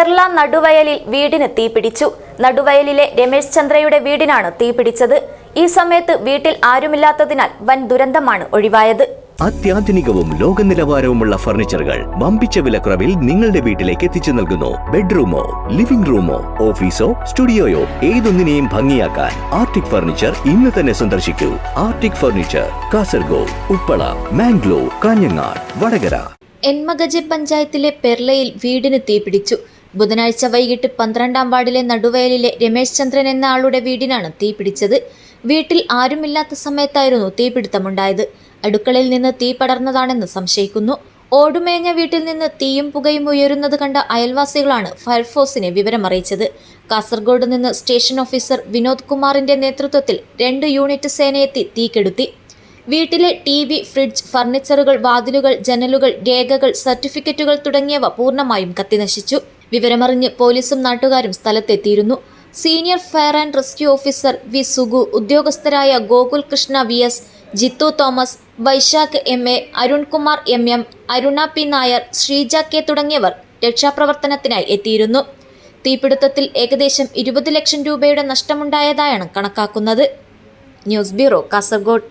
പെർള നടുവയലിൽ വീടിന് തീപിടിച്ചു. നടുവയലിലെ രമേശ് ചന്ദ്രയുടെ വീടിനാണ് തീപിടിച്ചത്. ഈ സമയത്ത് വീട്ടിൽ ആരുമില്ലാത്തതിനാൽ വൻ ദുരന്തമാണ് ഒഴിവായത്. അത്യാധുനികവും ലോക നിലവാരവുമുള്ള ഫർണിച്ചറുകൾ വമ്പിച്ച വിലക്കുറവിൽ നിങ്ങളുടെ വീട്ടിലേക്ക് എത്തിച്ചു നൽകുന്നു. ബെഡ്റൂമോ, ലിവിംഗ് റൂമോ, ഓഫീസോ, സ്റ്റുഡിയോയോ ഏതൊന്നിനെയും ഭംഗിയാക്കാൻ ആർട്ടിക് ഫർണിച്ചർ ഇന്ന് തന്നെ സന്ദർശിക്കൂ. Arctic furniture, Kasaragod, Uppala, Mangalore, Kanhangad, Vadakara. എൻമഗജെ പഞ്ചായത്തിലെ പെർളയിൽ വീടിന് തീപിടിച്ചു. ബുധനാഴ്ച വൈകിട്ട് 12-ാം വാർഡിലെ നടുവയലിലെ രമേശ് ചന്ദ്രൻ എന്ന ആളുടെ വീടിനാണ് തീപിടിച്ചത്. വീട്ടിൽ ആരുമില്ലാത്ത സമയത്തായിരുന്നു തീപിടുത്തമുണ്ടായത്. അടുക്കളയിൽ നിന്ന് തീ പടർന്നതാണെന്ന് സംശയിക്കുന്നു. ഓടുമേഞ്ഞ വീട്ടിൽ നിന്ന് തീയും പുകയും ഉയരുന്നത് കണ്ട അയൽവാസികളാണ് ഫയർഫോഴ്സിനെ വിവരമറിയിച്ചത്. കാസർഗോഡ് നിന്ന് സ്റ്റേഷൻ ഓഫീസർ വിനോദ് കുമാറിന്റെ നേതൃത്വത്തിൽ 2 യൂണിറ്റ് സേനയെത്തി തീ കെടുത്തി. വീട്ടിലെ TV, ഫ്രിഡ്ജ്, ഫർണിച്ചറുകൾ, വാതിലുകൾ, ജനലുകൾ, രേഖകൾ, സർട്ടിഫിക്കറ്റുകൾ തുടങ്ങിയവ പൂർണ്ണമായും കത്തിനശിച്ചു. വിവരമറിഞ്ഞ് പോലീസും നാട്ടുകാരും സ്ഥലത്തെത്തിയിരുന്നു. Senior fire and rescue officer V Sugu, ഉദ്യോഗസ്ഥരായ Gokul Krishna VS, Jithu Thomas, Vaishakh MA, Arunkumar MM, Aruna P Nair, Sreeja K തുടങ്ങിയവർ രക്ഷാപ്രവർത്തനത്തിനായി എത്തിയിരുന്നു. തീപിടുത്തത്തിൽ ഏകദേശം 20 ലക്ഷം രൂപയുടെ നഷ്ടമുണ്ടായതായാണ് കണക്കാക്കുന്നത്. News bureau, Kasaragod.